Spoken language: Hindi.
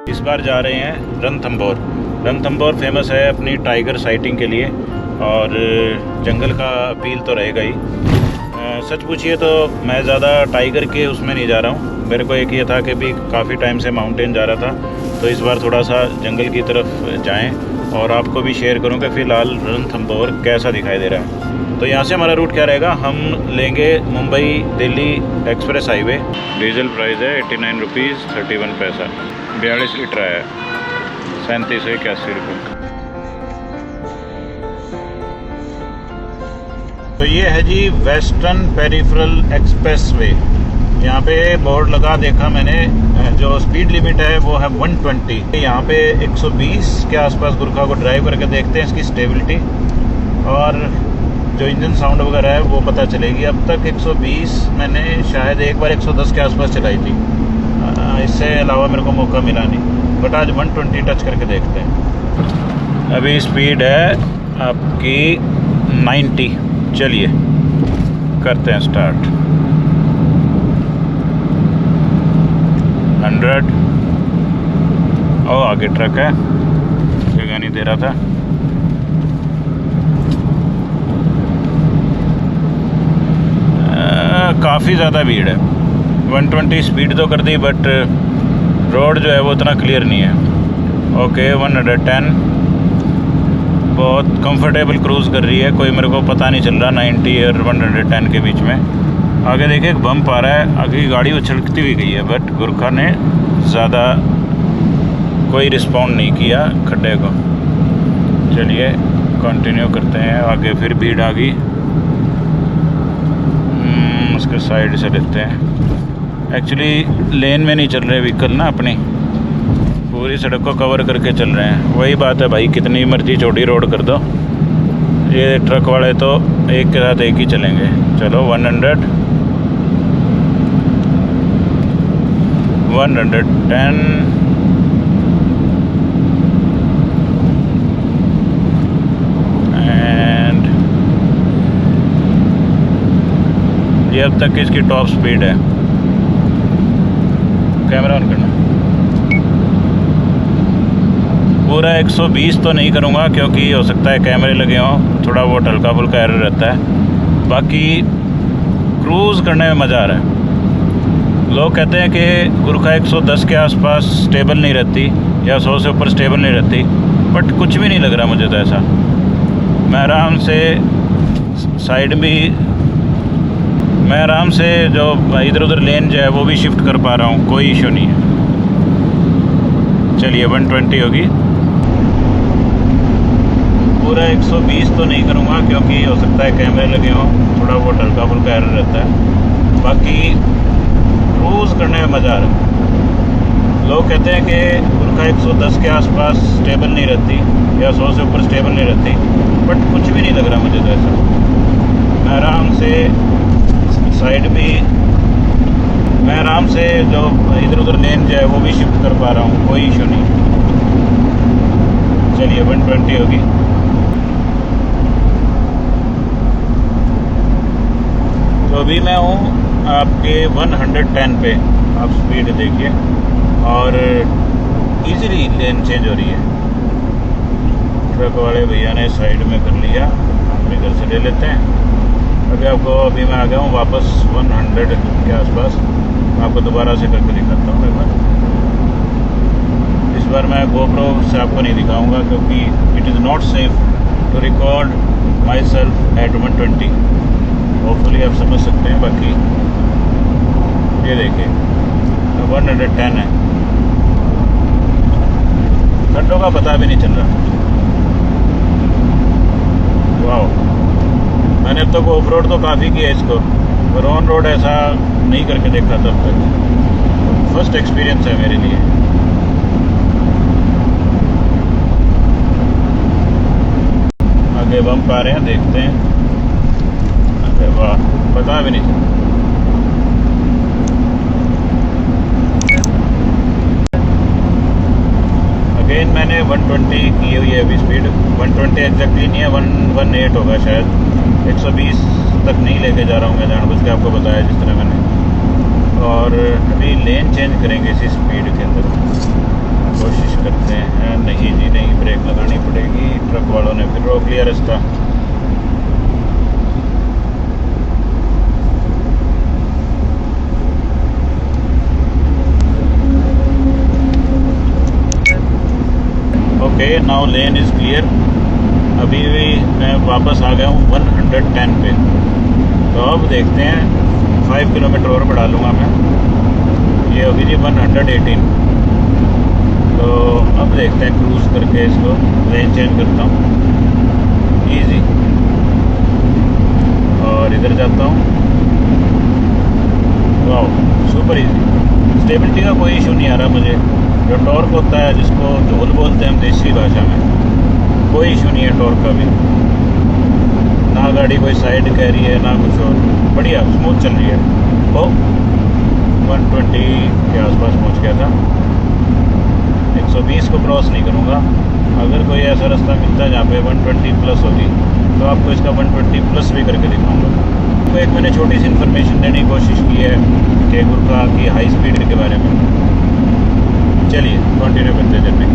इस बार जा रहे हैं रणथंभौर। रणथंभौर फेमस है अपनी टाइगर साइटिंग के लिए और जंगल का अपील तो रहेगा ही। सच पूछिए तो मैं ज़्यादा टाइगर के उसमें नहीं जा रहा हूँ। मेरे को एक ये था कि भी काफ़ी टाइम से माउंटेन जा रहा था, तो इस बार थोड़ा सा जंगल की तरफ जाएं और आपको भी शेयर करूँ कि फ़िलहाल रणथंभौर कैसा दिखाई दे रहा है। तो यहाँ से हमारा रूट क्या रहेगा, हम लेंगे Mumbai Delhi express highway. Diesel price है 89 रुपीज़ 31 पैसा, 42 लीटर है, 3781 रुपये। तो ये है जी वेस्टर्न पेरिफेरल एक्सप्रेस वे। यहाँ पे बोर्ड लगा देखा मैंने, जो स्पीड लिमिट है वो है 120। यहाँ पे 120 के आसपास गुरखा को ड्राइव करके देखते हैं इसकी स्टेबिलिटी और जो इंजन साउंड वगैरह है वो पता चलेगी। अब तक 120 मैंने शायद एक बार 110 के आसपास चलाई थी, इससे अलावा मेरे को मौका मिला नहीं, बट आज 120 टच करके देखते हैं। अभी स्पीड है आपकी 90। चलिए करते हैं स्टार्ट। 100। ओ आगे ट्रक है, जगह नहीं दे रहा था। काफ़ी ज़्यादा भीड़ है। 120 स्पीड तो कर दी, बट रोड जो है वो इतना क्लियर नहीं है। ओके 110, बहुत कंफर्टेबल क्रूज़ कर रही है, कोई मेरे को पता नहीं चल रहा 90 और 110 के बीच में। आगे देखिए एक बम्प आ रहा है, आगे की गाड़ी उछलती हुई गई है, बट गुरखा ने ज़्यादा कोई रिस्पॉन्ड नहीं किया खड्डे को। चलिए कंटिन्यू करते हैं, आगे फिर भीड़ आ गई, उसके साइड से लेते हैं। एक्चुअली लेन में नहीं चल रहे व्हीकल ना, अपनी पूरी सड़क को कवर करके चल रहे हैं। वही बात है भाई, कितनी मर्जी छोटी रोड कर दो, ये ट्रक वाले तो एक के साथ एक ही चलेंगे। चलो 100, 110, एंड ये अब तक इसकी टॉप स्पीड है। कैमरा ऑन करना। पूरा 120 तो नहीं करूँगा क्योंकि हो सकता है कैमरे लगे हों, थोड़ा बहुत हल्का फुल्का एरर रहता है। बाकी क्रूज़ करने में मज़ा आ रहा है। लोग कहते हैं कि गुरखा 110 के आसपास स्टेबल नहीं रहती या 100 से ऊपर स्टेबल नहीं रहती, बट कुछ भी नहीं लग रहा मुझे तो ऐसा। मैं आराम से साइड भी, मैं आराम से जो इधर उधर लेन जो है वो भी शिफ्ट कर पा रहा हूँ, कोई इशू नहीं है। चलिए 120 होगी। पूरा 120 तो नहीं करूँगा क्योंकि हो सकता है कैमरे लगे हों, थोड़ा बहुत हल्का फुल्का एरर रहता है। बाकी क्रूज़ करने में मज़ा आ रहा है। लोग कहते हैं कि गुरखा 110 के आसपास स्टेबल नहीं रहती या 100 से ऊपर स्टेबल नहीं रहती, बट कुछ भी नहीं लग रहा मुझे तो ऐसा। मैं आराम से साइड भी, मैं आराम से जो इधर उधर लेन जो है वो भी शिफ्ट कर पा रहा हूँ, कोई इशू नहीं। चलिए 120 होगी। तो अभी मैं हूँ आपके 110 पे, आप स्पीड देखिए, और इजीली लेन चेंज हो रही है। ट्रक वाले भैया ने साइड में कर लिया, हम इधर से ले लेते हैं। अभी मैं आ गया हूँ वापस 100 के आसपास। मैं आपको दोबारा से करके दिखाता हूँ एक बार। इस बार मैं GoPro से आपको नहीं दिखाऊंगा क्योंकि it is not safe to record myself at 120। Hopefully आप समझ सकते हैं। बाकी ये देखिए 110 है, खड्डों का पता भी नहीं चल रहा। वाह, मैंने अब तक ऑफ रोड तो काफ़ी किया इसको, पर ऑन रोड ऐसा नहीं करके देखा तब तक। फर्स्ट एक्सपीरियंस है मेरे लिए। आगे बम्प आ रहे हैं, देखते हैं। अरे वाह, पता भी नहीं। अगेन मैंने 120 की हुई है अभी स्पीड। 120 एग्जैक्टली नहीं है, 118 होगा शायद। 120 तक नहीं लेके जा रहा हूँ मैं, जानबूझ के आपको बताया जिस तरह मैंने। और अभी लेन चेंज करेंगे इसी स्पीड के अंदर। कोशिश करते हैं। नहीं जी नहीं, ब्रेक लगानी पड़ेगी। ट्रक वालों ने फिर रोक लिया रास्ता। Okay, now lane is clear. अभी भी मैं वापस आ गया हूँ 110 पे। तो अब देखते हैं, 5 किलोमीटर और बढ़ा लूँगा मैं। ये होगी जी 118। तो अब देखते हैं क्रूज़ करके इसको, लेन चेंज करता हूँ इजी, और इधर जाता हूँ। वाह, सुपर इजी। स्टेबिलिटी का कोई इशू नहीं आ रहा मुझे। जो टॉर्क होता है, जिसको झोल बोलते हैं हम देसी भाषा में, कोई इशू नहीं है टॉर्क का भी। ना गाड़ी कोई साइड कह रही है ना कुछ और, बढ़िया स्मूथ चल रही है। ओ 120 के आसपास पहुंच गया था। 120 को क्रॉस नहीं करूंगा। अगर कोई ऐसा रास्ता मिलता है जहाँ पे 120 प्लस होगी तो आपको इसका 120 प्लस भी करके दिखाऊंगा। तो एक मैंने छोटी सी इन्फॉर्मेशन देने की कोशिश की है केगुरका की हाई स्पीड के बारे में। चलिए कंटिन्यू करते जर्नी।